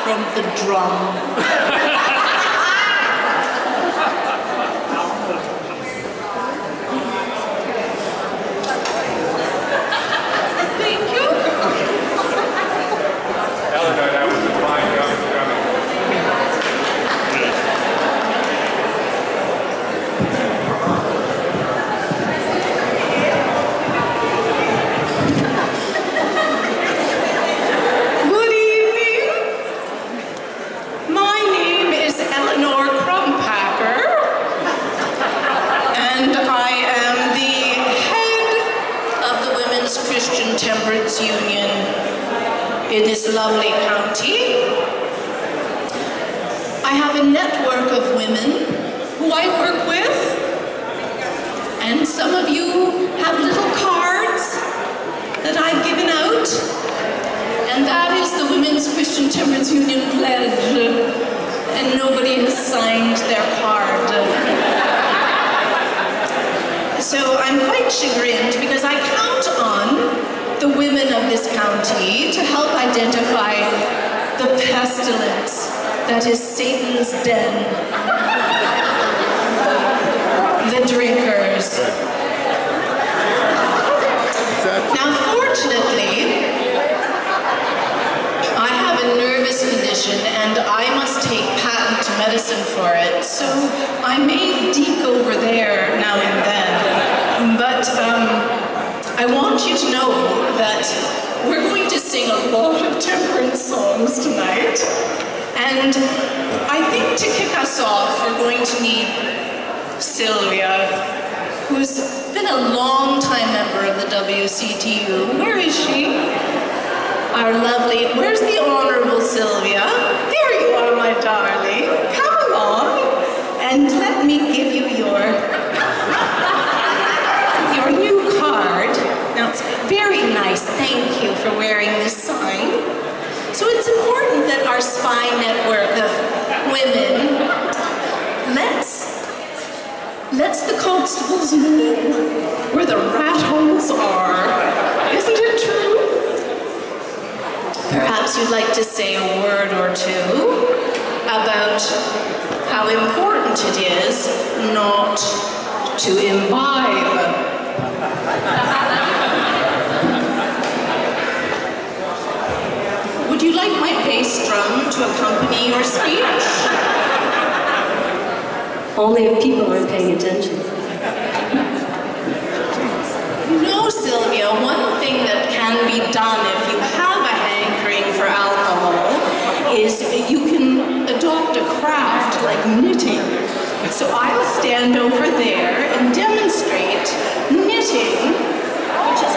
from the drum. Temperance Union in this lovely county. I have a network of women who I work with, and some of you have little cards that I've given out, and that is the Women's Christian Temperance Union pledge, and nobody has signed their card. So I'm quite chagrined because I count on the women of this county to help identify the pestilence that is Satan's den. The drinkers. Now, fortunately, I have a nervous condition and I must take patent medicine for it, so I may deke over there now and then. But I want you to know that we're going to sing a lot of temperance songs tonight. And I think to kick us off, we're going to need Sylvia, who's been a long-time member of the WCTU. Where is she? Our lovely, where's the Honorable Sylvia? There you are, my darling. Come along, and let me give you your new card. Now, it's very nice. Thank you for wearing this sign. So it's important that our spy network of women lets the constables know where the rat holes are. Isn't it true? Perhaps you'd like to say a word or two about how important it is not to imbibe. Would you like my bass drum to accompany your speech? Only if people aren't paying attention. You know, Sylvia, one thing that can be done if you have a hankering for alcohol is you can adopt a craft like knitting. So I'll stand over there and demonstrate knitting, which is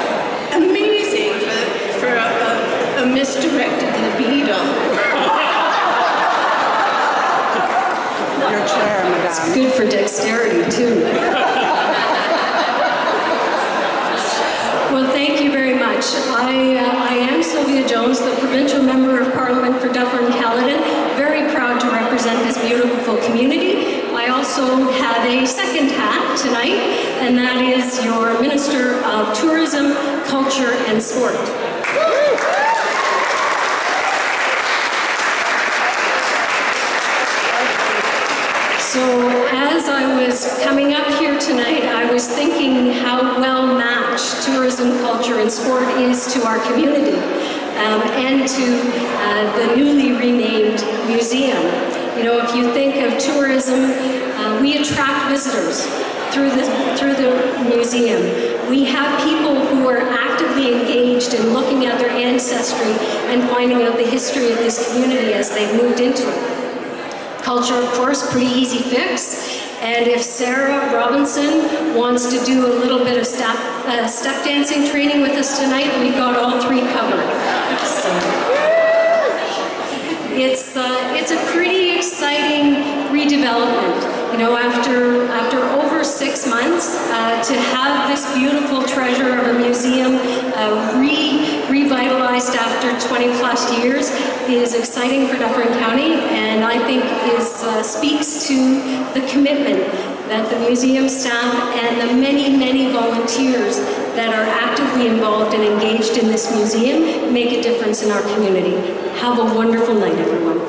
amazing for a misdirected libido. Your chair, madame. It's good for dexterity, too. Well, thank you very much. I am Sophia Jones, the Provincial Member of Parliament for Dufferin-Caledon. Very proud to represent this beautiful community. I also have a second hat tonight, and that is your Minister of Tourism, Culture and Sport. So as I was coming up here tonight, I was thinking how well matched tourism, culture, and sport is to our community and to the newly renamed museum. You know, if you think of tourism, we attract visitors through the museum. We have people who are actively engaged in looking at their ancestry and finding out the history of this community as they moved into it. Culture, of course, pretty easy fix. And if Sarah Robinson wants to do a little bit of step dancing training with us tonight, we've got all three covered. So, it's a pretty exciting redevelopment. You know, after over 6 months, to have this beautiful treasure of a museum revitalized after 20 plus years is exciting for Dufferin County, and I think speaks to the commitment that the museum staff and the many, many volunteers that are actively involved and engaged in this museum make a difference in our community. Have a wonderful night, everyone.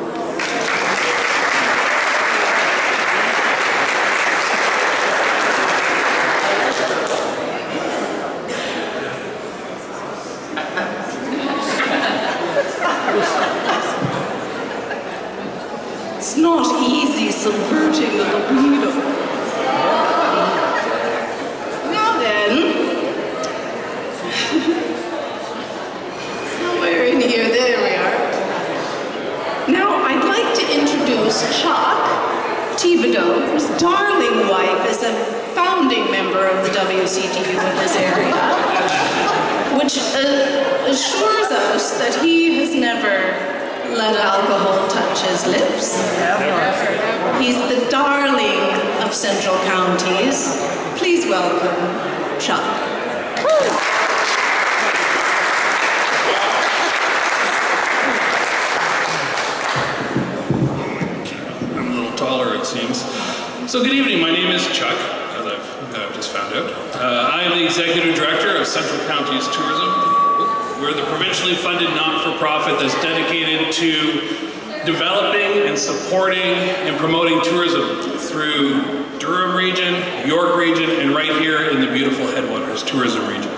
It's not easy subverting the libido. Now then, somewhere in here, there we are. Now I'd like to introduce Chuck Thibodeau, whose darling wife is a founding member of the WCTU in this area, which assures us that he has never let alcohol touch his lips. He's the darling of Central Counties. Please welcome Chuck. I'm a little taller, it seems. So good evening, my name is Chuck, as I've just found out. I am the Executive Director of Central Counties Tourism. We're the provincially funded not-for-profit that's dedicated to developing and supporting and promoting tourism through Durham region, York region, and right here in the beautiful Headwaters tourism region.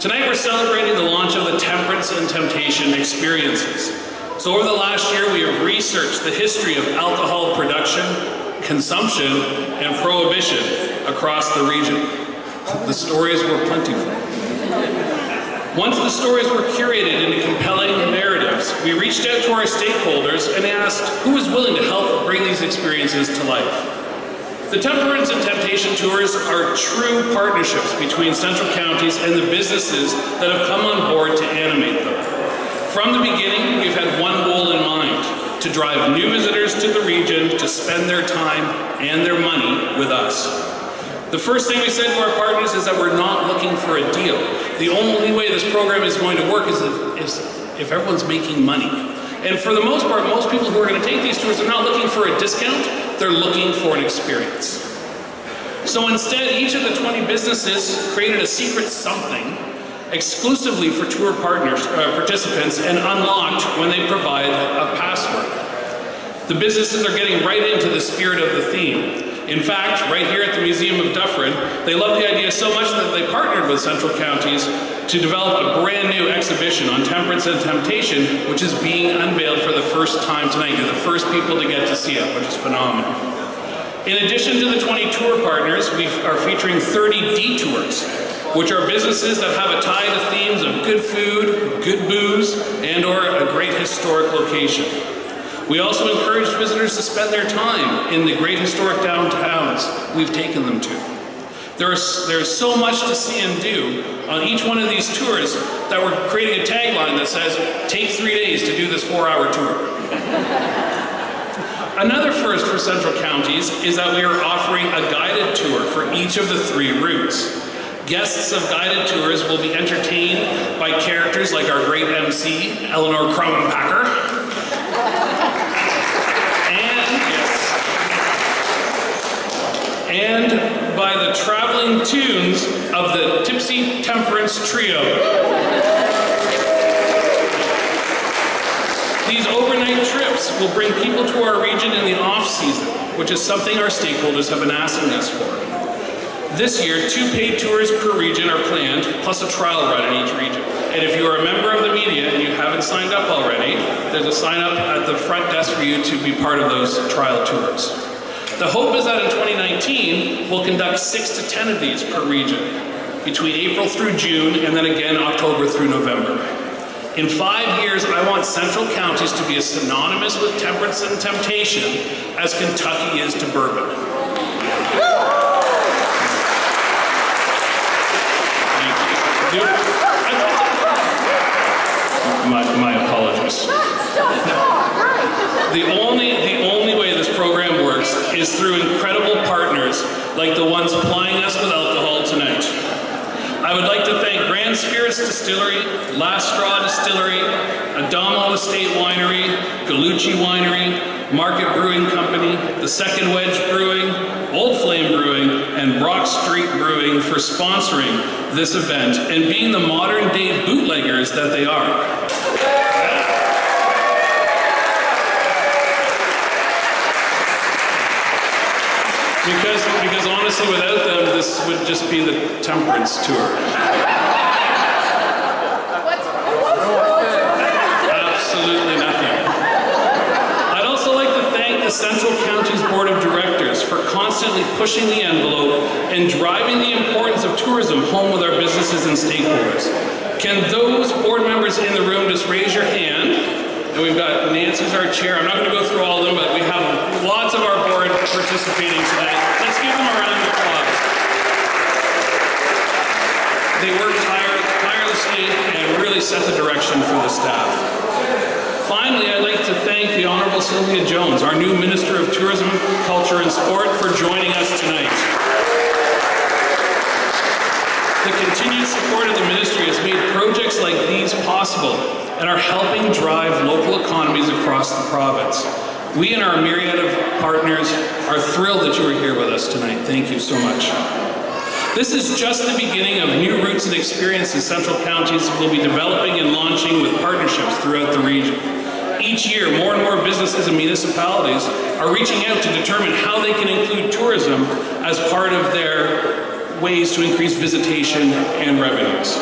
Tonight we're celebrating the launch of the Temperance and Temptation experiences. So over the last year we have researched the history of alcohol production, consumption, and prohibition across the region. The stories were plentiful. Once the stories were curated into compelling narratives, we reached out to our stakeholders and asked who was willing to help bring these experiences to life. The Temperance and Temptation Tours are true partnerships between Central Counties and the businesses that have come on board to animate them. From the beginning, we've had one goal in mind: to drive new visitors to the region to spend their time and their money with us. The first thing we said to our partners is that we're not looking for a deal. The only way this program is going to work is if everyone's making money. And for the most part, most people who are going to take these tours are not looking for a discount, they're looking for an experience. So instead, each of the 20 businesses created a secret something exclusively for tour partners, participants, and unlocked when they provide a password. The businesses are getting right into the spirit of the theme. In fact, right here at the Museum of Dufferin, they love the idea so much that they partnered with Central Counties to develop a brand new exhibition on temperance and temptation, which is being unveiled for the first time tonight. You're the first people to get to see it, which is phenomenal. In addition to the 20 tour partners, we are featuring 30 detours, which are businesses that have a tie to themes of good food, good booze, and/or a great historic location. We also encourage visitors to spend their time in the great historic downtowns we've taken them to. There's so much to see and do on each one of these tours that we're creating a tagline that says, take 3 days to do this 4-hour tour. Another first for Central Counties is that we are offering a guided tour for each of the 3 routes. Guests of guided tours will be entertained by characters like our great MC, Eleanor Crumb-Packer, and by the traveling tunes of the Tipsy Temperance Trio. These overnight trips will bring people to our region in the off-season, which is something our stakeholders have been asking us for. This year, 2 paid tours per region are planned, plus a trial run in each region. And if you are a member of the media and you haven't signed up already, there's a sign up at the front desk for you to be part of those trial tours. The hope is that in 2019, we'll conduct 6 to 10 of these per region, between April through June, and then again October through November. In 5 years, I want Central Counties to be as synonymous with temperance and temptation as Kentucky is to bourbon. Thank you. My apologies. The only way this program works is through incredible partners like the ones plying us with alcohol tonight. I would like to thank Grand Spirits Distillery, Last Straw Distillery, Adamo Estate Winery, Galucci Winery, Market Brewing Company, the Second Wedge Brewing, Old Flame Brewing, and Brock Street Brewing for sponsoring this event and being the modern-day bootleggers that they are. Because honestly, without them, this would just be the temperance tour. Absolutely nothing. I'd also like to thank the Central Counties Board of Directors for constantly pushing the envelope and driving the importance of tourism home with our businesses and stakeholders. Can those board members in the room just raise your hand? And we've got Nancy's our chair. I'm not going to go through all of them, but we have lots of our board participating tonight. Let's give them a round of applause. They work tirelessly and really set the direction for the staff. Finally, I'd like to thank the Honourable Sophia Jones, our new Minister of Tourism, Culture and Sport, for joining us tonight. The continued support of the ministry has made projects like these possible and are helping drive local economies across the province. We and our myriad of partners are thrilled that you are here with us tonight. Thank you so much. This is just the beginning of new routes and experiences Central Counties will be developing and launching with partnerships throughout the region. Each year, more and more businesses and municipalities are reaching out to determine how they can include tourism as part of their ways to increase visitation and revenues.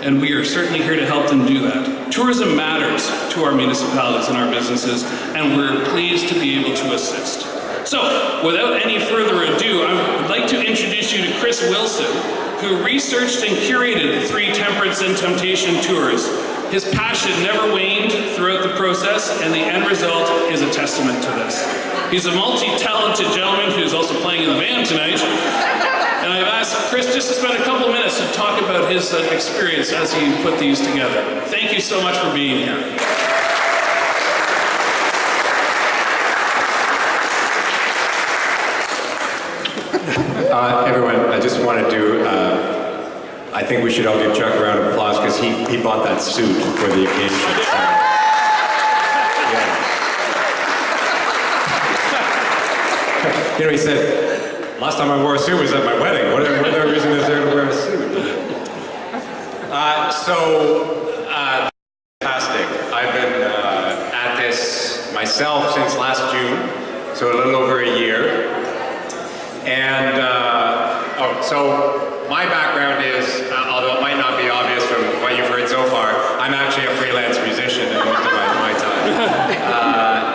And we are certainly here to help them do that. Tourism matters to our municipalities and our businesses, and we're pleased to be able to assist. So, without any further ado, I would like to introduce you to Chris Wilson, who researched and curated the 3 Temperance and Temptation tours. His passion never waned throughout the process, and the end result is a testament to this. He's a multi-talented gentleman who's also playing in the band tonight. And I've asked Chris just to spend a couple minutes to talk about his experience as he put these together. Thank you so much for being here. Everyone, I just wanted to, I think we should all give Chuck a round of applause because he bought that suit for the occasion. So, yeah. You know, he said, last time I wore a suit was at my wedding. What other reason is there to wear a suit? Fantastic. I've been at this myself since last June, so a little over a year. And, so my background is, although it might not be obvious from what you've heard so far, I'm actually a freelance musician in most of my time.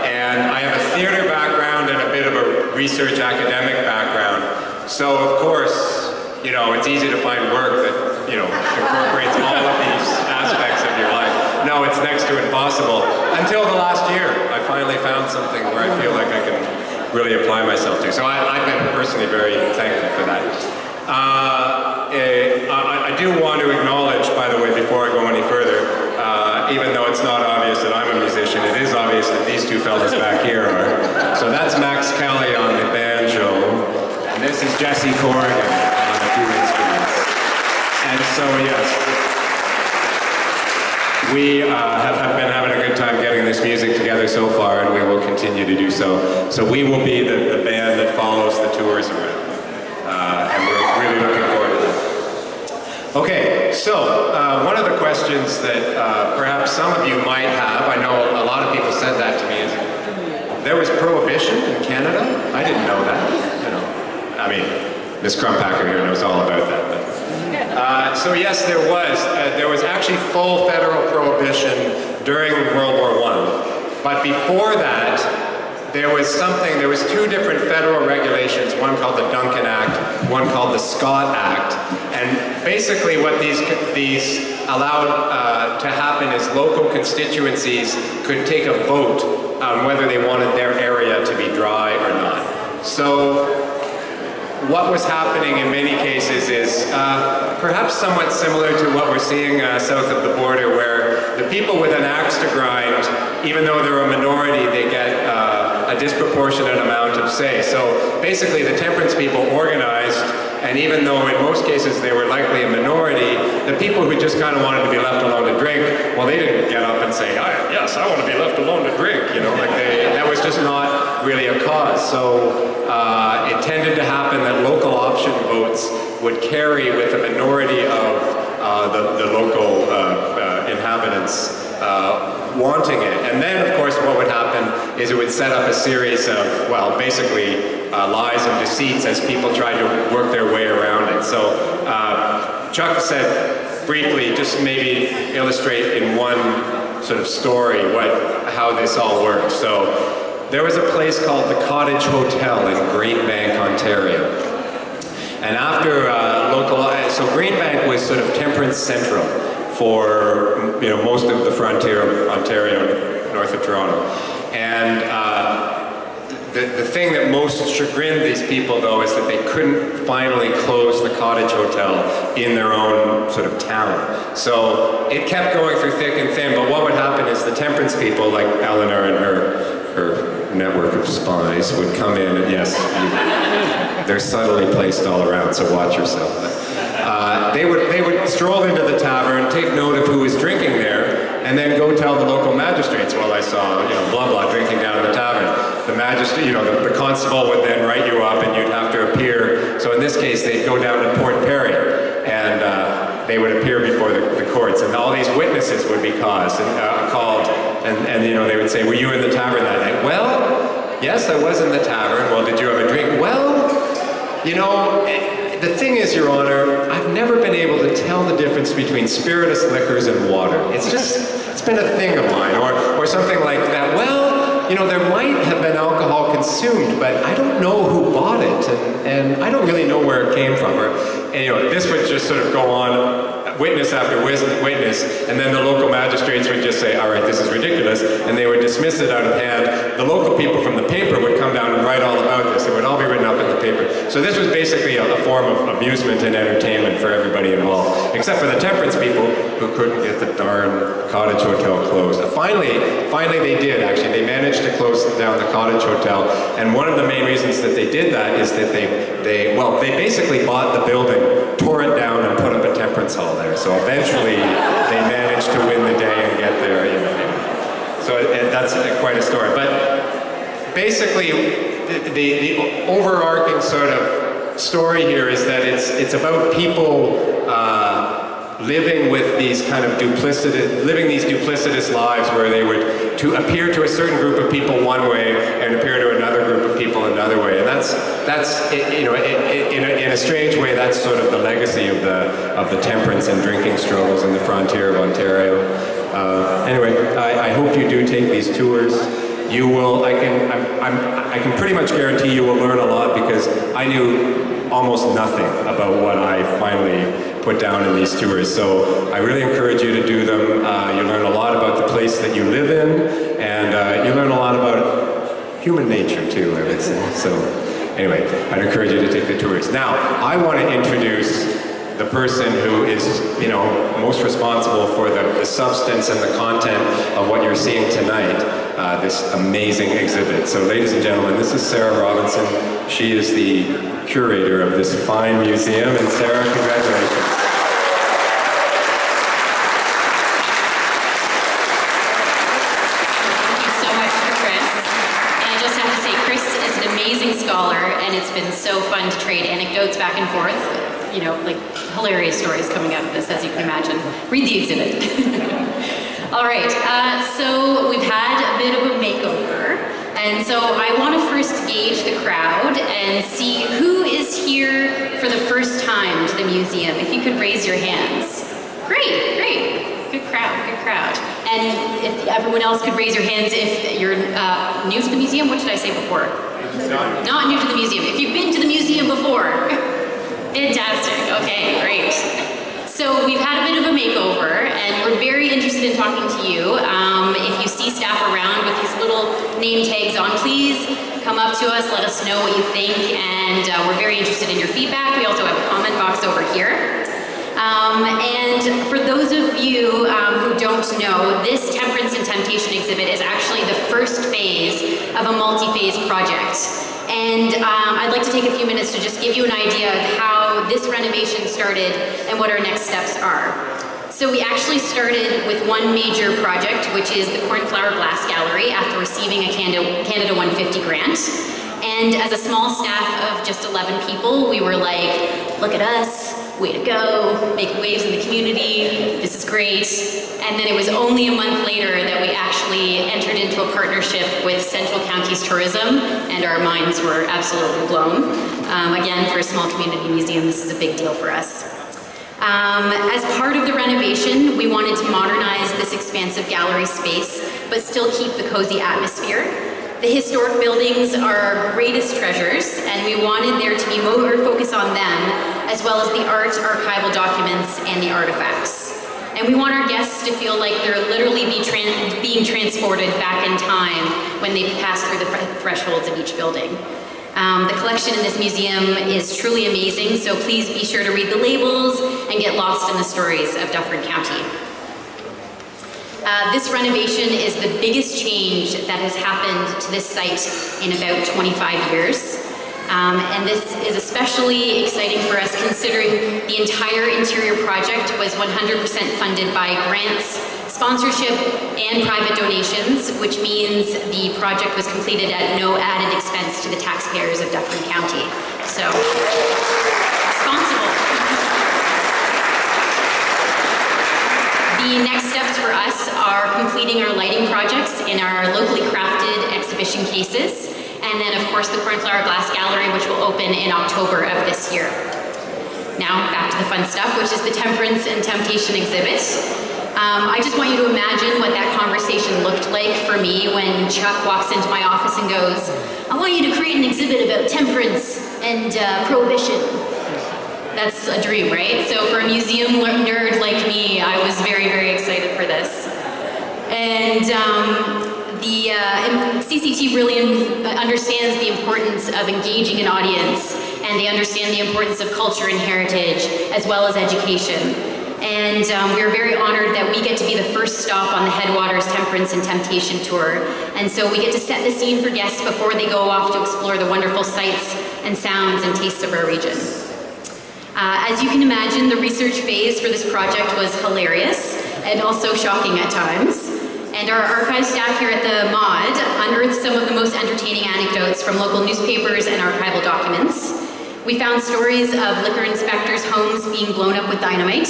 And I have a theater background and a bit of a research academic background. So of course, you know, it's easy to find work that, you know, incorporates all of these aspects of your life. No, it's next to impossible. Until the last year, I finally found something where I feel like I can really apply myself to. So I've been personally very thankful for that. I do want to acknowledge, by the way, before I go any further, even though it's not obvious that I'm a musician, it is obvious that these two fellas back here are. So that's Max Kelly on the banjo, and this is Jesse Corrigan on a few instruments. And so, yes, we have been having a good time getting this music together so far, and we will continue to do so. So we will be the band that follows the tours around. And we're really looking forward to that. Okay, so one of the questions that perhaps some of you might have, I know a lot of people said that to me, is there was Prohibition in Canada? I didn't know that. You know, I mean, Ms. Crumpacker here knows all about that. But, so yes, there was. There was actually full federal prohibition during World War I. But before that, there was 2 different federal regulations, one called the Duncan Act, one called the Scott Act. And basically what these allowed to happen is local constituencies could take a vote on whether they wanted their area to be dry or not. So what was happening in many cases is perhaps somewhat similar to what we're seeing south of the border, where the people with an axe to grind, even though they're a minority, they get a disproportionate amount of say. So basically the temperance people organized And even though in most cases they were likely a minority, the people who just kind of wanted to be left alone to drink, well, they didn't get up and say, yes, I want to be left alone to drink. You know, like that was just not really a cause. So it tended to happen that local option votes would carry with a minority of the local inhabitants wanting it. And then, of course, what would happen is it would set up a series of, well, basically lies and deceits as people tried to work their way around it. So Chuck said briefly, just maybe illustrate in one sort of story how this all worked. So there was a place called the Cottage Hotel in Greenbank, Ontario. And after so Greenbank was sort of temperance central for most of the frontier of Ontario, north of Toronto. And the thing that most chagrined these people, though, is that they couldn't finally close the Cottage Hotel in their own sort of town. So it kept going through thick and thin, but what would happen is the temperance people, like Eleanor and her network of spies, would come in, and yes, they're subtly placed all around, so watch yourself. They would stroll into the tavern, take note of who was drinking there, and then go tell the local magistrates, well, I saw, blah, blah, drinking down in the tavern. The magistrate, the constable would then write you up and you'd have to appear. So in this case, they'd go down to Port Perry and they would appear before the courts, and all these witnesses would be called, and they would say, were you in the tavern that night? Well, yes, I was in the tavern. Well, did you have a drink? Well, the thing is, Your Honor, I've never been able to tell the difference between spirituous liquors and water. It's been a thing of mine, or something like that. Well, there might have been alcohol consumed, but I don't know who bought it, and I don't really know where it came from. And this would just sort of go on, witness after witness, and then the local magistrates would just say, all right, this is ridiculous, and they would dismiss it out of hand. The local people from the paper would come down and write all about this. It would all be written up in the paper. So this was basically a form of amusement and entertainment for everybody involved, except for the temperance people who couldn't get the darn Cottage Hotel closed. Finally they did, actually. They managed to close down the Cottage Hotel, and one of the main reasons that they did that is that they basically bought the building, tore it down, and put up a temperance hall there. So eventually they managed to win the day and get there. So that's quite a story. But basically, the overarching sort of story here is that it's about people living with these kind of duplicitous lives where they would to appear to a certain group of people one way and appear to another group of people another way, and that's in a strange way, that's sort of the legacy of the temperance and drinking struggles in the frontier of Ontario. Anyway, I hope you do take these tours. You will. I can pretty much guarantee you will learn a lot, because I knew almost nothing about what I finally put down in these tours. So I really encourage you to do them. You learn a lot about the place that you live in, and you learn a lot about human nature too, I would say. So anyway, I'd encourage you to take the tours. Now, I want to introduce the person who is, most responsible for the substance and the content of what you're seeing tonight, this amazing exhibit. So ladies and gentlemen, this is Sarah Robinson. She is the curator of this fine museum, and Sarah, congratulations. Thank you so much for Chris. And I just have to say, Chris is an amazing scholar, and it's been so fun to trade anecdotes back and forth. Like hilarious stories coming out of this, as you can imagine. Read the exhibit. All right, so we've had a bit of a makeover, and so I want to first gauge the crowd and see who is here for the first time to the museum. If you could raise your hands. Great. Good crowd. And if everyone else could raise your hands if you're new to the museum. What did I say before? Not new to the museum. If you've been to the museum before. Fantastic. Okay, great. So we've had a bit of a makeover, and we're very interested in talking to you. If you see staff around with these little name tags on, please come up to us, let us know what you think, and we're very interested in your feedback. We also have a comment box over here. And for those of you who don't know, this Temperance and Temptation exhibit is actually the first phase of a multi-phase project. And I'd like to take a few minutes to just give you an idea of how this renovation started and what our next steps are. So we actually started with one major project, which is the Cornflower Glass Gallery, after receiving a Canada 150 grant. And as a small staff of just 11 people, we were like, look at us, way to go, making waves in the community, this is great. And then it was only a month later that we actually entered into a partnership with Central Counties Tourism, and our minds were absolutely blown. Again, for a small community museum, this is a big deal for us. As part of the renovation, we wanted to modernize this expansive gallery space, but still keep the cozy atmosphere. The historic buildings are our greatest treasures, and we wanted there to be more focus on them, as well as the art, archival documents, and the artifacts. And we want our guests to feel like they're literally being transported back in time when they pass through the thresholds of each building. The collection in this museum is truly amazing, so please be sure to read the labels and get lost in the stories of Dufferin County. This renovation is the biggest change that has happened to this site in about 25 years. And this is especially exciting for us considering the entire interior project was 100% funded by grants, sponsorship, and private donations, which means the project was completed at no added expense to the taxpayers of Dufferin County. So, responsible. The next steps for us are completing our lighting projects in our locally crafted exhibition cases, and then of course the Cornflower Glass Gallery, which will open in October of this year. Now back to the fun stuff, which is the Temperance and Temptation exhibit. I just want you to imagine what that conversation looked like for me when Chuck walks into my office and goes, I want you to create an exhibit about temperance and prohibition. That's a dream, right? So for a museum nerd like me, I was very, very excited for this. And the CCT really understands the importance of engaging an audience, and they understand the importance of culture and heritage, as well as education. And we are very honored that we get to be the first stop on the Headwaters Temperance and Temptation Tour. And so we get to set the scene for guests before they go off to explore the wonderful sights and sounds and tastes of our region. As you can imagine, the research phase for this project was hilarious and also shocking at times. And our archive staff here at the MoD unearthed some of the most entertaining anecdotes from local newspapers and archival documents. We found stories of liquor inspectors' homes being blown up with dynamite.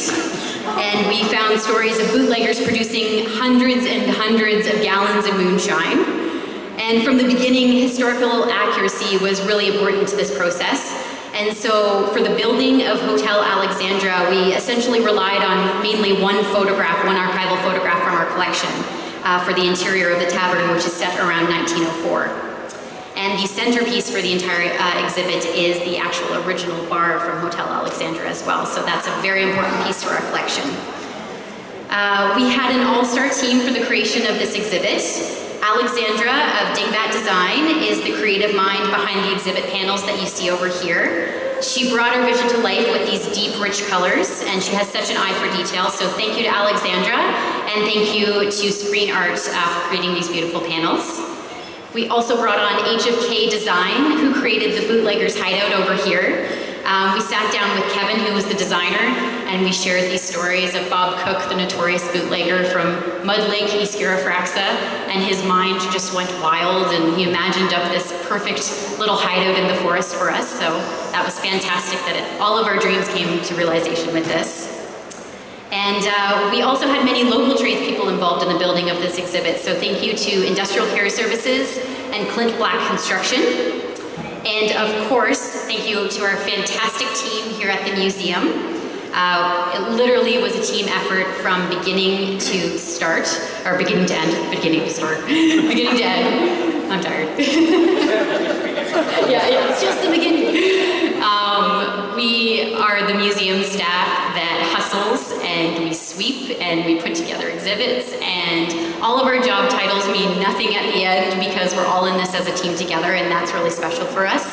And we found stories of bootleggers producing hundreds and hundreds of gallons of moonshine. And from the beginning, historical accuracy was really important to this process. And so for the building of Hotel Alexandra, we essentially relied on mainly one photograph, one archival photograph from our collection for the interior of the tavern, which is set around 1904. And the centerpiece for the entire exhibit is the actual original bar from Hotel Alexandra as well. So that's a very important piece to our collection. We had an all-star team for the creation of this exhibit. Alexandra of Dingbat Design is the creative mind behind the exhibit panels that you see over here. She brought our vision to life with these deep, rich colors, and she has such an eye for detail. So thank you to Alexandra, and thank you to Screen Art for creating these beautiful panels. We also brought on HFK Design, who created the Bootleggers Hideout over here. We sat down with Kevin, who was the designer, and we shared these stories of Bob Cook, the notorious bootlegger from Mud Lake, East Garifraxa, and his mind just went wild, and he imagined up this perfect little hideout in the forest for us. So that was fantastic that all of our dreams came to realization with this. And we also had many local tradespeople involved in the building of this exhibit. So thank you to Industrial Care Services and Clint Black Construction. And of course, thank you to our fantastic team here at the museum. It literally was a team effort from beginning to start, or beginning to end, beginning to start, beginning to end. I'm tired. Yeah, it's just the beginning. We are the museum staff that hustles, and we sweep, and we put together exhibits, and all of our job titles mean nothing at the end because we're all in this as a team together, and that's really special for us.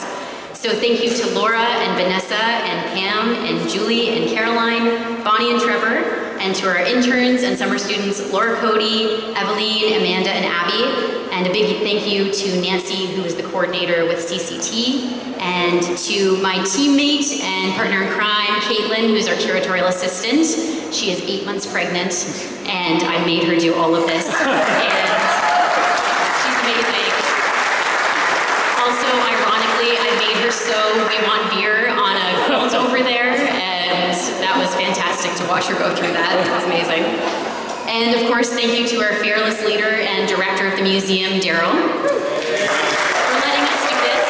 So thank you to Laura and Vanessa and Pam and Julie and Caroline, Bonnie and Trevor, and to our interns and summer students, Laura Cody, Eveline, Amanda, and Abby. And a big thank you to Nancy, who is the coordinator with CCT, and to my teammate and partner in crime, Caitlin, who's our curatorial assistant. She is 8 months pregnant, and I made her do all of this. And she's amazing. Also, ironically, I made her sew "We Want Beer" on a quilt over there, and that was fantastic to watch her go through that. It was amazing. And of course, thank you to our fearless leader and director of the museum, Daryl, for letting us do this.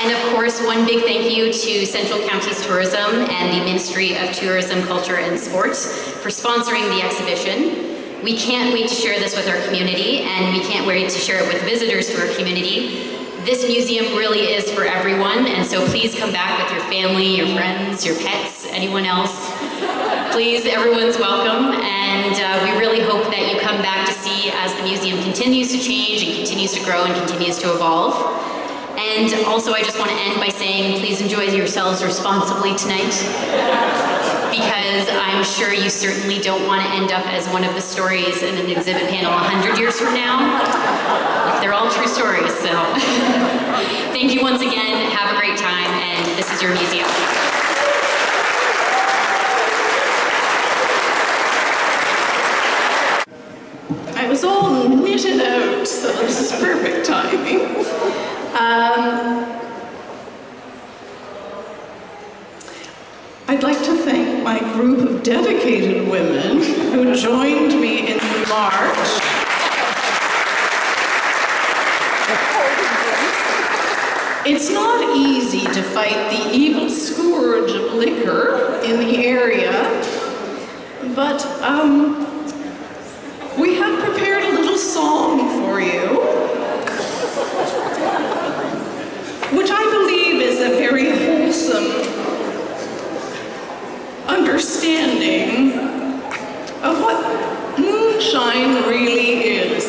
And of course, one big thank you to Central Counties Tourism and the Ministry of Tourism, Culture and Sports for sponsoring the exhibition. We can't wait to share this with our community, and we can't wait to share it with visitors to our community. This museum really is for everyone, and so please come back with your family, your friends, your pets, anyone else. Please, everyone's welcome, and we really hope that you come back to see as the museum continues to change and continues to grow and continues to evolve. And also, I just want to end by saying, please enjoy yourselves responsibly tonight, because I'm sure you certainly don't want to end up as one of the stories in an exhibit panel 100 years from now. They're all true stories, so. Thank you once again, have a great time, and this is your museum. I was all knitted out, so this is perfect timing. I'd like to thank my group of dedicated women who joined me in the march. It's not easy to fight the evil scourge of liquor in the area, but we have prepared a little song for you, which I believe is a very wholesome understanding of what moonshine really is.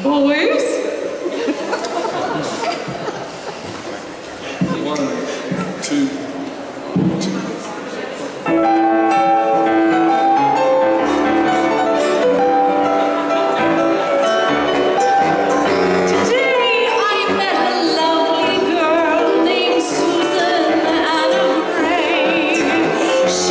Boys? 1, 2, 2. She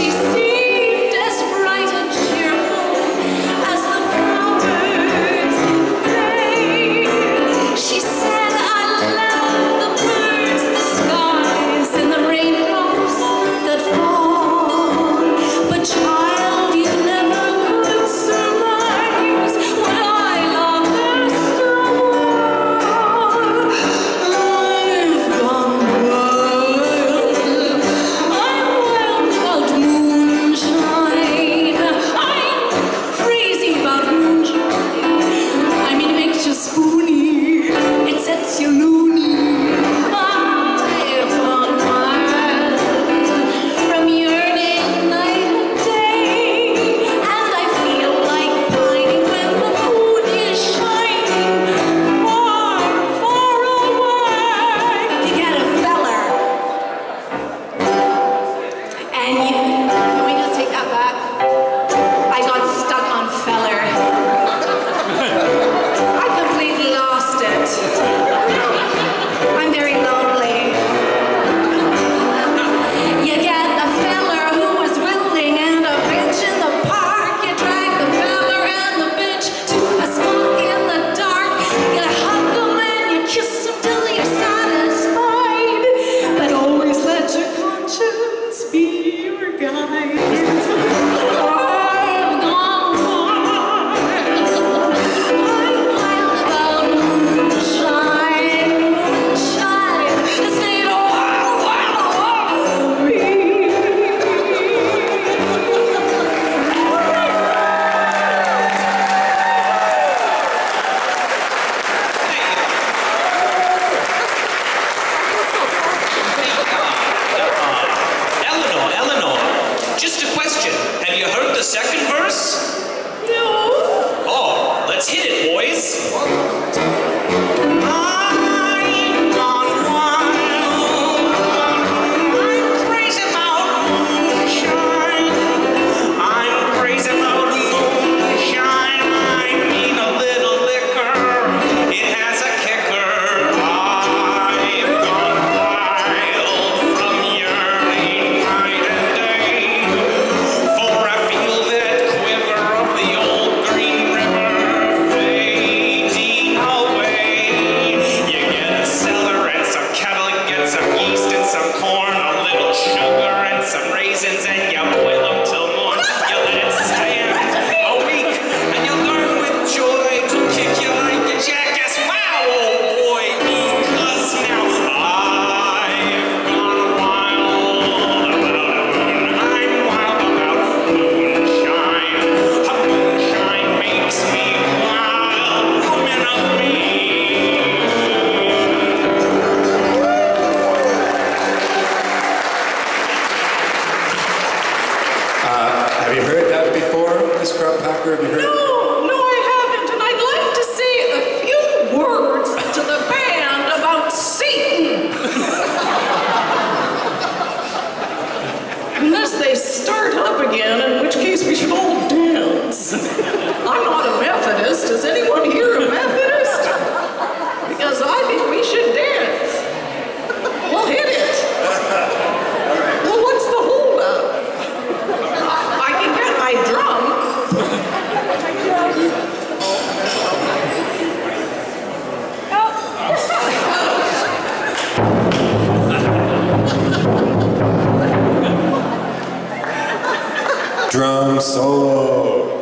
drum solo.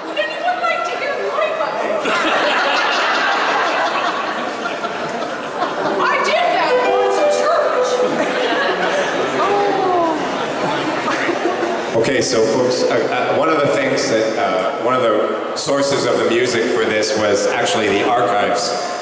Would anyone like to hear my button? I did that once at church. Okay, so folks, one of the things that, one of the sources of the music for this was actually the archives.